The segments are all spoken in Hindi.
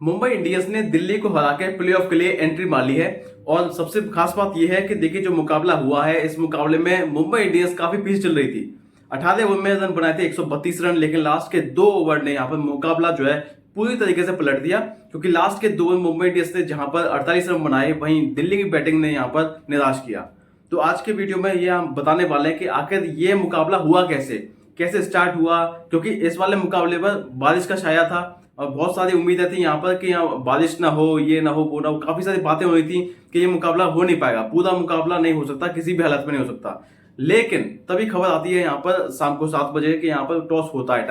मुंबई इंडियंस ने दिल्ली को हरा के प्लेऑफ के लिए एंट्री मार ली है। और सबसे खास बात यह है कि देखिए जो मुकाबला हुआ है, इस मुकाबले में मुंबई इंडियंस काफी पीछे चल रही थी। 18 ओवर में रन बनाए थे 132 रन, लेकिन लास्ट के 2 ओवर ने यहाँ पर मुकाबला जो है पूरी तरीके से पलट दिया। क्योंकि लास्ट के 2 ओवर मुंबई इंडियंस ने जहां पर 48 रन बनाए, वहीं दिल्ली की बैटिंग ने यहाँ पर निराश किया। तो आज के वीडियो में ये हम बताने वाले हैं कि आखिर ये मुकाबला हुआ कैसे स्टार्ट हुआ। क्योंकि इस वाले मुकाबले पर बारिश का छाया था और बहुत सारी उम्मीदें थी यहाँ पर कि यहाँ बारिश ना हो, ये ना हो, वो ना हो, काफी सारी बातें हो रही थी कि ये मुकाबला हो नहीं पाएगा, पूरा मुकाबला नहीं हो सकता, किसी भी हालत में नहीं हो सकता। लेकिन तभी खबर आती है यहाँ पर शाम को 7 बजे कि यहाँ पर टॉस होता है,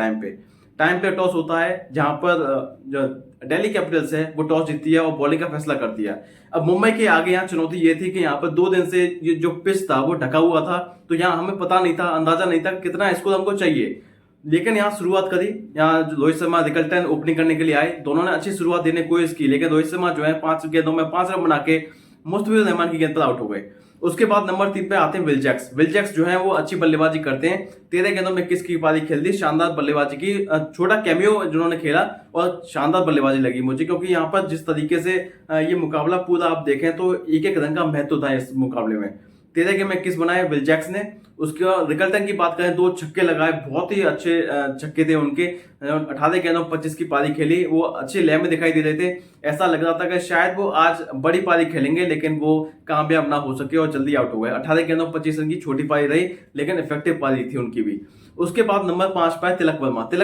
टाइम पे टॉस होता है, जहां पर जो दिल्ली कैपिटल्स है वो टॉस जीतती है और बॉलिंग का फैसला करती है। अब मुंबई के आगे यहाँ चुनौती ये थी कि यहाँ पर 2 दिन से ये जो पिच था वो ढका हुआ था, तो यहाँ हमें पता नहीं था, अंदाजा नहीं था कितना स्कोर हमको चाहिए। लेकिन यहाँ शुरुआत करी, यहाँ रोहित शर्मा रिकल्टन ओपनिंग करने के लिए आए, दोनों ने अच्छी शुरुआत देने की कोशिश की, लेकिन रोहित शर्मा जो है 5 गेंदों में 5 रन बना के मुस्तफिजुर रहमान की गेंद पर आउट हो गए। उसके बाद नंबर 3 पे आते हैं विल जैक्स जो है वो अच्छी बल्लेबाजी करते हैं। 13 गेंदों में 21 की पारी खेल दी, शानदार बल्लेबाजी की, छोटा कैमियो जिन्होंने खेला और शानदार बल्लेबाजी लगी मुझे। क्योंकि यहाँ पर जिस तरीके से ये मुकाबला पूरा आप देखें तो एक एक रन का महत्व था इस मुकाबले में। 13 के में 21 बनाए विल जैक्स ने। उसके बाद रिकल्टन की बात करें, 2 छक्के लगाए, बहुत ही अच्छे छक्के थे उनके। 18 गेंदों 25 की पारी खेली, वो अच्छे लय में दिखाई दे रहे थे। ऐसा लग रहा था कि शायद वो आज बड़ी पारी खेलेंगे, लेकिन वो कामयाब ना हो सके और जल्दी आउट हो गए। 18 गेंदों 25 रन की छोटी पारी रही, लेकिन इफेक्टिव पारी थी उनकी भी। उसके बाद नंबर 5 पर तिलक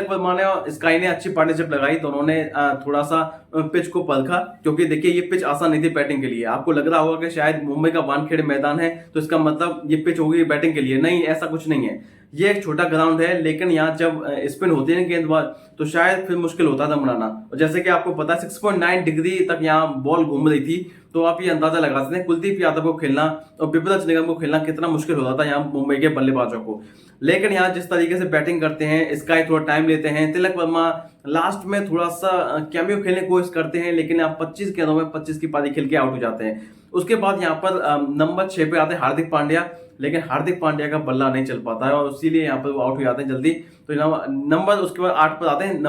वर्मा ने और स्काई ने अच्छी पार्टनरशिप लगाई। दोनों ने थोड़ा सा पिच को परखा, क्योंकि देखिए ये पिच आसान नहीं थी बैटिंग के लिए। आपको लग रहा होगा कि शायद मुंबई का वानखेड़े मैदान है तो इसका मतलब ये पिच होगी बैटिंग के लिए, नहीं, ऐसा कुछ नहीं है। ये एक छोटा ग्राउंड है, लेकिन यहाँ जब स्पिन होती है गेंदबाज तो शायद फिर मुश्किल होता था बनाना। और जैसे कि आपको पता है 6.9 डिग्री तक यहाँ बॉल घूम रही थी, तो आप ये अंदाजा लगा सकते हैं कुलदीप यादव को खेलना और बिपरज निगम को खेलना कितना मुश्किल होता था यहाँ मुंबई के बल्लेबाजों को। लेकिन यहाँ जिस तरीके से बैटिंग करते हैं, स्काई थोड़ा टाइम लेते हैं, तिलक वर्मा लास्ट में थोड़ा सा कैमियो खेलने की कोशिश करते हैं, लेकिन यहाँ 25 गेंदों में 25 की पारी खेल के आउट हो जाते हैं। उसके बाद यहाँ पर नंबर 6 पे आते हैं हार्दिक पांड्या, लेकिन हार्दिक पांड्या का बल्ला नहीं चल पाता है और इसीलिए यहाँ पर वो आउट हो जाते हैं जल्दी। तो नंबर उसके बाद 8 पर आते हैं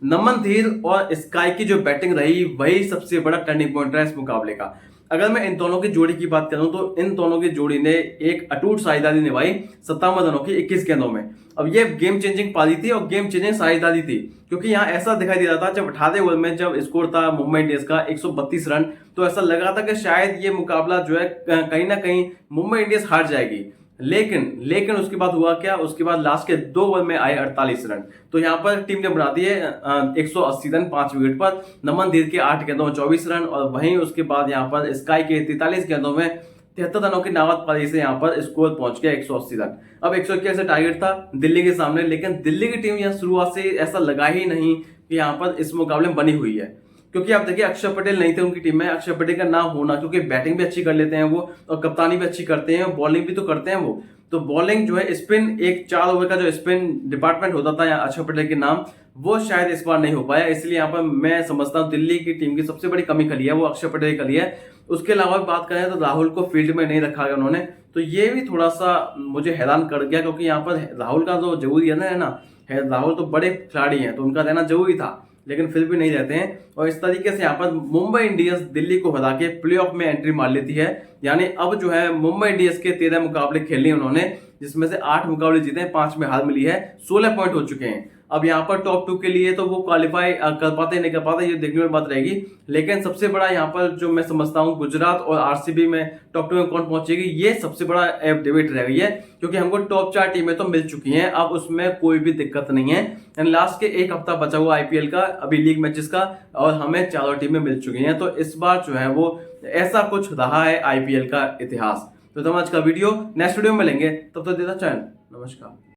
नमन धीर और स्काई की जो बैटिंग रही वही सबसे बड़ा टर्निंग पॉइंट रहा इस मुकाबले का। अगर मैं इन दोनों की जोड़ी की बात करूं तो इन दोनों की जोड़ी ने एक अटूट साझेदारी निभाई 57 रनों की 21 गेंदों में। अब ये गेम चेंजिंग पारी थी और गेम चेंजिंग साझेदारी थी, क्योंकि यहाँ ऐसा दिखाई दे रहा था जब 18 ओवर में जब स्कोर था मुंबई इंडियंस का 132 रन, तो ऐसा लग रहा था कि शायद ये मुकाबला जो है कहीं ना कहीं मुंबई इंडियंस हार जाएगी। लेकिन उसके बाद हुआ क्या, उसके बाद लास्ट के 2 ओवर में आए 48 रन। तो यहाँ पर टीम ने बना दिए 180 रन 5 विकेट पर। नमन धीर के 8 गेंदों में 24 रन और वहीं उसके बाद यहाँ पर स्काई के 43 गेंदों में 73 रनों की नाबाद पारी से यहाँ पर स्कोर पहुंच गया 180 रन। अब 181 से टारगेट था दिल्ली के सामने, लेकिन दिल्ली की टीम यहाँ शुरुआत से ऐसा लगा ही नहीं कि यहाँ पर इस मुकाबले में बनी हुई है। क्योंकि आप देखिए अक्षर पटेल नहीं थे उनकी टीम में। अक्षर पटेल का ना होना, क्योंकि बैटिंग भी अच्छी कर लेते हैं वो और कप्तानी भी अच्छी करते हैं, बॉलिंग भी तो करते हैं वो। तो बॉलिंग जो है स्पिन, एक 4 ओवर का जो स्पिन डिपार्टमेंट होता था यहाँ अक्षर पटेल के नाम, वो शायद इस बार नहीं हो पाया। इसलिए यहाँ पर मैं समझता हूँ दिल्ली की टीम की सबसे बड़ी कमी खली है वो अक्षर पटेल खली है। उसके अलावा बात करें तो राहुल को फील्ड में नहीं रखा गया उन्होंने, तो ये भी थोड़ा सा मुझे हैरान कर गया। क्योंकि यहाँ पर राहुल का जो जरूरी है ना राहुल तो बड़े खिलाड़ी हैं तो उनका रहना जरूरी था, लेकिन फिर भी नहीं रहते हैं। और इस तरीके से यहाँ पर मुंबई इंडियंस दिल्ली को हरा के प्लेऑफ में एंट्री मार लेती है। यानी अब जो है मुंबई इंडियंस के 13 मुकाबले खेले उन्होंने, जिसमें से 8 मुकाबले जीते हैं, 5 में हार मिली है, 16 पॉइंट हो चुके हैं। अब यहाँ पर टॉप 2 के लिए तो वो क्वालिफाई कर पाते नहीं कर पाते, ये देखने में बात रहेगी। लेकिन सबसे बड़ा यहाँ पर जो मैं समझता हूँ गुजरात और आरसीबी में टॉप 2 में कौन पहुंचेगी, ये सबसे बड़ा डिबेट रह गई है। क्योंकि हमको टॉप 4 टीमें तो मिल चुकी हैं, अब उसमें कोई भी दिक्कत नहीं है। एंड लास्ट के 1 हफ्ता बचा हुआ आईपीएल का, अभी लीग मैचेस का, और हमें 4 टीमें मिल चुकी हैं। तो इस बार जो है वो ऐसा कुछ रहा है आईपीएल का इतिहास। तो आज का वीडियो नेक्स्ट वीडियो में मिलेंगे, तब तक देता चैनल। नमस्कार।